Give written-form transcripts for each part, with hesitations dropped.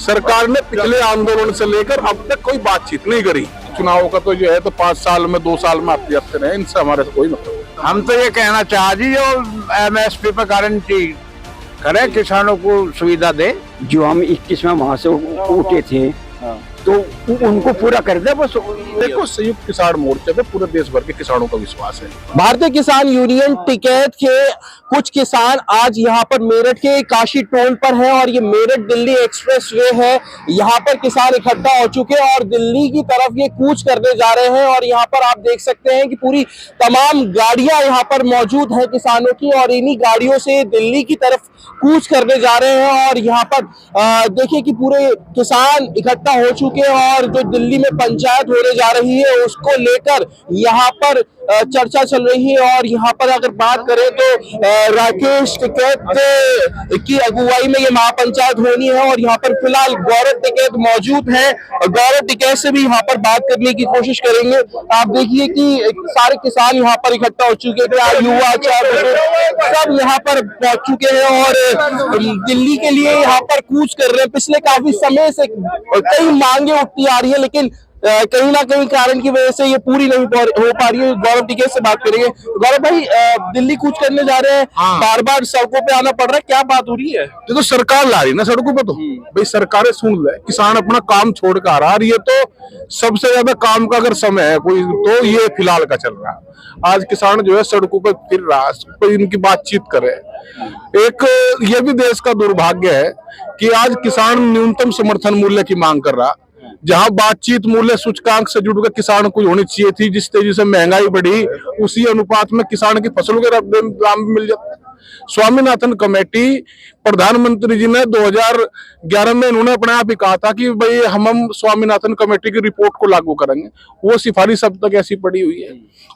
सरकार ने पिछले आंदोलन से लेकर अब तक कोई बातचीत नहीं करी। चुनाव का तो जो है तो 5 साल में 2 साल में आते जाते रहे, इनसे हमारे से कोई मतलब। हम तो ये कहना चाह जी जो MSP पर गारंटी करे, किसानों को सुविधा दे। जो हम 21 में वहां से उठे थे तो उनको पूरा कर दे बस। देखो, संयुक्त किसान मोर्चा पे पूरे देश भर के किसानों का विश्वास है। भारतीय किसान यूनियन टिकैत के कुछ किसान आज यहाँ पर मेरठ के काशी टोल पर है और ये मेरठ दिल्ली एक्सप्रेस वे है। यहाँ पर किसान इकट्ठा हो चुके हैं और दिल्ली की तरफ ये कूच करने जा रहे हैं। और यहाँ पर आप देख सकते हैं कि पूरी तमाम गाड़ियां यहाँ पर मौजूद है किसानों की और इन्हीं गाड़ियों से दिल्ली की तरफ कूच करने जा रहे हैं। और यहाँ पर देखिए कि पूरे किसान इकट्ठा हो चुके हैं और जो दिल्ली में पंचायत होने जा रही है उसको लेकर यहाँ पर चर्चा चल रही है। और यहाँ पर अगर बात करें तो राकेश टिकैत की अगुवाई में ये महापंचायत होनी है और यहाँ पर फिलहाल गौरव टिकैत मौजूद है और गौरव टिकैत से भी यहाँ पर बात करने की कोशिश करेंगे। आप देखिए कि सारे किसान यहाँ पर इकट्ठा हो चुके हैं, चाहे युवा चाहे बुजुर्ग सब यहाँ पर पहुंच चुके हैं और दिल्ली के लिए यहाँ पर कूच कर रहे हैं। पिछले काफी समय से कई मांगे उठती आ रही है लेकिन कहीं ना कहीं कारण की वजह से ये पूरी नहीं हो पा रही है। गौरव टिकैत से बात करेंगे। गौरव भाई, दिल्ली कूच करने जा रहे हैं, बार बार सड़कों पे आना पड़ रहा है, क्या बात हो रही है? ये तो सरकार ला रही है ना सड़कों पे, तो भाई सरकारें सुन ले, किसान अपना काम छोड़ कर आ रही है। तो सबसे ज्यादा काम का अगर समय है कोई तो ये फिलहाल का चल रहा है। आज किसान जो है सड़कों पर फिर रहा, कोई इनकी बातचीत करे। एक ये भी देश का दुर्भाग्य है कि आज किसान न्यूनतम समर्थन मूल्य की मांग कर रहा, जहां बातचीत मूल्य सूचकांक से जुड़कर किसान को होनी चाहिए थी। जिस तेजी से महंगाई बढ़ी उसी अनुपात में किसान की फसलों के दाम भी मिल जाते हैं। स्वामीनाथन कमेटी, प्रधानमंत्री जी ने 2011 में इन्होंने अपने आप ही कहा था कि भाई हम स्वामीनाथन कमेटी की रिपोर्ट को लागू करेंगे। वो सिफारिश अब तक ऐसी पड़ी हुई है।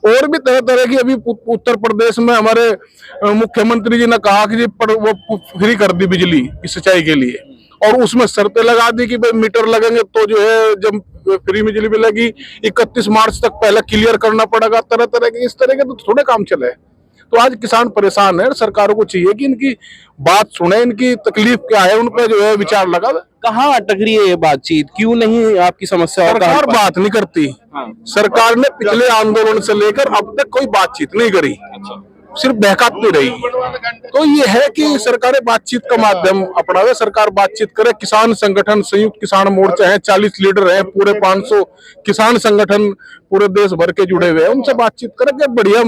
और भी तरह तरह की, अभी उत्तर प्रदेश में हमारे मुख्यमंत्री जी ने कहा कि वो फ्री कर दी बिजली की सिंचाई के लिए और उसमें शर्तें लगा दी कि भाई मीटर लगेंगे तो जो है जब फ्री बिजली मिलेगी 31 मार्च तक पहले क्लियर करना पड़ेगा। तरह तरह के इस तरह के तो थोड़े काम चले। तो आज किसान परेशान है। सरकारों को चाहिए कि इनकी बात सुने, इनकी तकलीफ क्या है उन पर जो है विचार लगा। कहाँ अटक रही है ये बातचीत? क्यों नहीं आपकी समस्या? सरकार बात नहीं करती। सरकार ने पिछले आंदोलन से लेकर अब तक कोई बातचीत नहीं करी, सिर्फ बहकाती रही। तो ये है कि सरकारें बातचीत का माध्यम अपनावे, सरकार बातचीत करे। किसान संगठन, संयुक्त किसान मोर्चा है, 40 लीडर हैं, पूरे 500 किसान संगठन पूरे देश भर के जुड़े हुए हैं, उनसे बातचीत करें। बढ़िया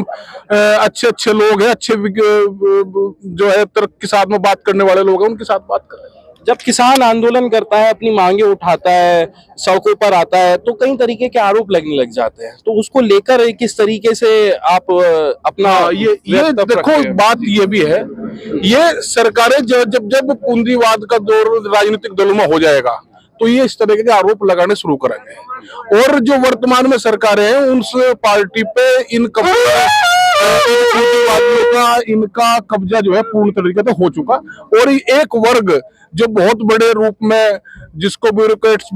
अच्छे अच्छे लोग हैं, अच्छे जो है तर्क के साथ में बात करने वाले लोग हैं, उनके साथ बात करें। जब किसान आंदोलन करता है, अपनी मांगे उठाता है, सड़कों पर आता है तो कई तरीके के आरोप लगने लग जाते हैं। तो उसको लेकर किस तरीके से आप अपना ये देखो, बात ये भी है, ये सरकारें जब पूंजीवाद का दौर राजनीतिक दलों में हो जाएगा तो ये इस तरह के आरोप लगाने शुरू करेंगे। और जो वर्तमान में सरकारें हैं उस पार्टी पे इनका कब्जा जो है पूर्ण तरीके से हो चुका। और एक वर्ग जो बहुत बड़े रूप में, जिसको ब्यूरोक्रेट्स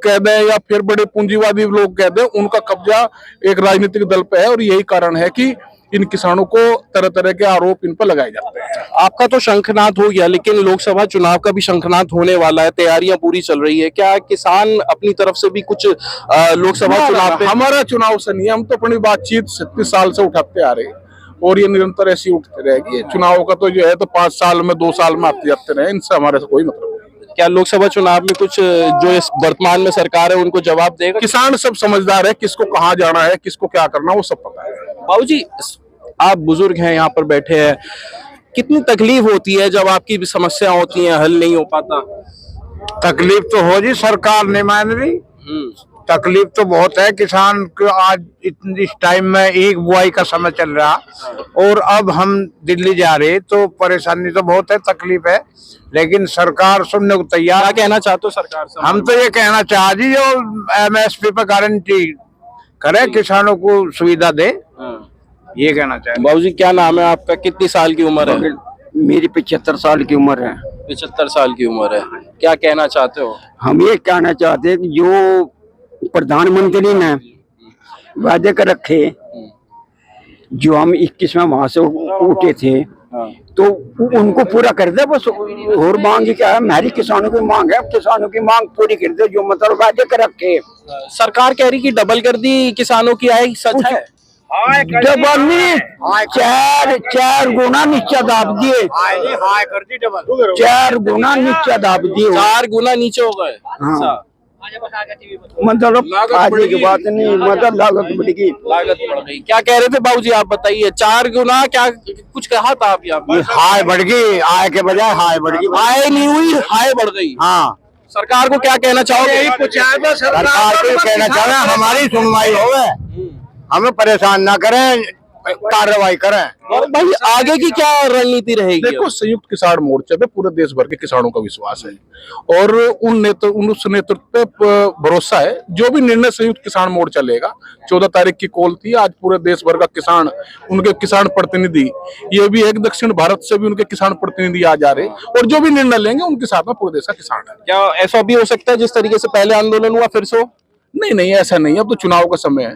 कह दें या फिर बड़े पूंजीवादी लोग कह दें, उनका कब्जा एक राजनीतिक दल पे है। और यही कारण है कि इन किसानों को तरह तरह के आरोप इन पर लगाए जाते हैं। आपका तो शंखनाद हो गया लेकिन लोकसभा चुनाव का भी शंखनाद होने वाला है, तैयारियां पूरी चल रही है। क्या किसान अपनी तरफ से भी कुछ लोकसभा चुनाव पे? हमारा चुनाव से नहीं, हम तो अपनी बातचीत 37 साल से उठाते आ रहे हैं और ये निरंतर ऐसी उठते रहेगी। चुनाव का तो जो है तो 5 साल में 2 साल में आते जाते रहे, इनसे हमारे से कोई मतलब नहीं। क्या लोकसभा चुनाव में कुछ जो इस वर्तमान में सरकार है उनको जवाब देगा? किसान सब समझदार है, किसको कहाँ जाना है, किसको क्या करना, वो सब पता है। बाबूजी, आप बुजुर्ग हैं, यहाँ पर बैठे हैं, कितनी तकलीफ होती है जब आपकी भी समस्या होती है, हल नहीं हो पाता? तकलीफ तो हो जी, सरकार नहीं मान रही। तकलीफ तो बहुत है। किसान को आज इस टाइम में एक बुआई का समय चल रहा और अब हम दिल्ली जा रहे, तो परेशानी तो बहुत है, तकलीफ है, लेकिन सरकार सुनने को तैयार। क्या कहना चाहते हो सरकार से? हम तो ये कहना चाह जी जो MSP पर गारंटी करे, किसानों को सुविधा दे, ये कहना चाहे। बाबूजी, क्या नाम है आपका? कितनी साल की उम्र है? मेरी 75 साल की उम्र है। 75 साल की उम्र है। क्या कहना चाहते हो? हम ये कहना चाहते हैं कि जो प्रधानमंत्री ने वादे कर रखे, जो हम 21 में वहां से उठे थे तो उनको पूरा कर दे बस। और मांग क्या है, हमारी किसानों की मांग है, किसानों की मांग पूरी कर दे, जो मतलब वादे कर रखे। सरकार कह रही कि डबल कर दी किसानों की आय, सच है? डबल नहीं, चार गुना नीचे दाब दिए, 4 गुना नीचे दाब दिए। 4 गुना नीचे हो गए। अच्छा, मतलब आगे की बात नहीं, मतलब लागत बढ़ेगी। लागत बढ़ गई। क्या कह रहे थे बाबूजी, आप बताइए? 4 गुना क्या कुछ कहा था आप यहाँ पे? हाय बढ़ गई, आय के बजाय हाय बढ़ गई। आय नहीं हुई, हाय बढ़ गई। हाँ, सरकार को क्या कहना चाहोगे? सरकार को ये कहना चाह रहे हैं हमारी सुनवाई होवे, हमें परेशान ना करें, कार्रवाई करें। और भाई आगे की क्या रणनीति रहेगी? देखो, संयुक्त किसान मोर्चे पे पूरे देश भर के किसानों का विश्वास है और उस नेतृत्व पे भरोसा है। जो भी निर्णय संयुक्त किसान मोर्चा लेगा, 14 तारीख की कॉल थी, आज पूरे देश भर का किसान, उनके किसान प्रतिनिधि, ये भी एक दक्षिण भारत से भी उनके किसान प्रतिनिधि आ जा रहे और जो भी निर्णय लेंगे उनके साथ में पूरे देश का किसान है। क्या ऐसा भी हो सकता है जिस तरीके से पहले आंदोलन हुआ फिर से? नहीं, ऐसा नहीं है, अब तो चुनाव का समय है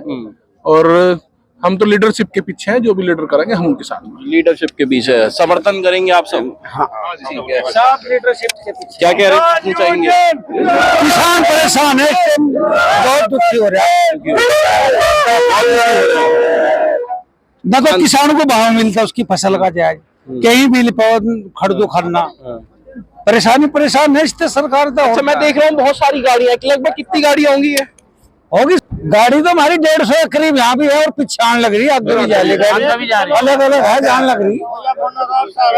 और हम तो लीडरशिप के पीछे हैं, जो भी लीडर करेंगे हम उनके साथ में। लीडरशिप के पीछे समर्थन करेंगे आप सब? हाँ, ठीक है। सब लीडरशिप के पीछे। क्या कह रहे चाहेंगे? किसान परेशान है, बहुत दुखी हो रहा है। न तो किसानों को भाव मिलता उसकी फसल का जायज, कहीं भी खरीदो खरना परेशान है इससे सरकार तो। अच्छा, मैं देख रहा हूँ बहुत सारी गाड़ियां, लगभग कितनी गाड़ियां होंगी? होगी गाड़ी तो हमारी 150 के करीब यहाँ भी है और पिछाण लग रही है, आगे भी जा रही है, अलग अलग है, जान लग रही।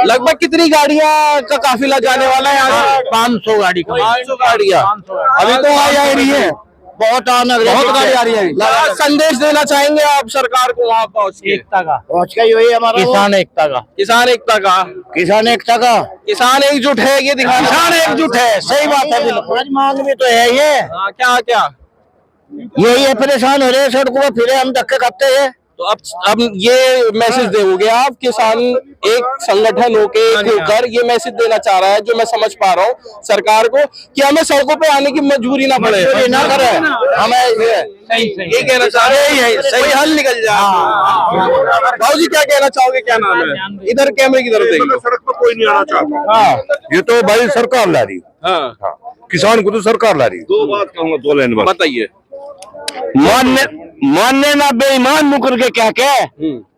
लगभग कितनी गाड़ियां का काफिला जाने वाला है यहाँ? 500 गाड़ी का। 500 गाड़ियां अभी तो आ जा रही है, बहुत गाड़ी आ रही है। क्या संदेश देना चाहेंगे आप सरकार को वहाँ पहुँच के? एकता का पहुँच का यही हमारा किसान एकता का, किसान एकता का, किसान एकता का, किसान एकजुट है, ये दिखा। किसान एकजुट है, सही बात है, बिल्कुल। मांग भी तो है ये। क्या क्या यही है, परेशान हो रहे हैं, सड़कों पर फिरे हम धक्के खाते हैं। तो अब ये मैसेज दोगे आप? किसान एक संगठन होकर ये मैसेज देना चाह रहा है, जो मैं समझ पा रहा हूँ सरकार को, कि हमें सड़कों पे आने की मजबूरी ना पड़े, ना करे, हमें ये कहना चाह रहे हैं, सही हल निकल जाए। भाजी क्या कहना चाहोगे? क्या नाम है? इधर कैमरे की तरफ देखो। सड़क पर कोई नहीं आना चाहता। हाँ, ये तो भाई सरकार ला रही। हाँ, किसान को तो सरकार ला रही। दो बात कहूँगा, 2 लाइन बस। बताइए। मानने ना बेईमान मुकर के क्या कहे,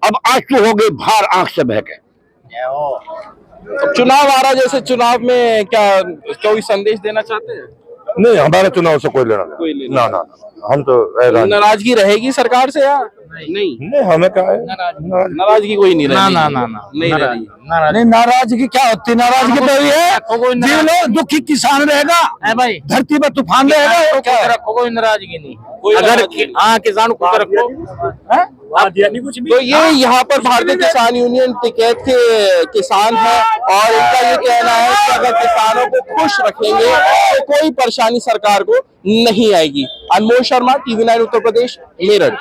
अब आंसू हो गई भार आंख से बह के। अब चुनाव आ रहा, जैसे चुनाव में क्या कोई संदेश देना चाहते हैं? नहीं, हमारे चुनाव से कोई लेना कोई नहीं। लेना ना, हम तो नाराजगी रहेगी सरकार से या नहीं? हमें क्या है, नाराजगी कोई नहीं रहेगी। नहीं रहेगी। नहीं, नाराजगी क्या होती, नाराजगी तो ये है जी लो, दुखी किसान रहेगा भाई, धरती पर तूफान रहेगा, क्या रखो, कोई नाराजगी नहीं। अगर हाँ, किसान को रखो। तो ये यहाँ पर भारतीय किसान यूनियन टिकैत के किसान है और इनका ये कहना है कि अगर किसानों को खुश रखेंगे तो कोई परेशानी सरकार को नहीं आएगी। अनमोल शर्मा, TV9 उत्तर प्रदेश, मेरठ।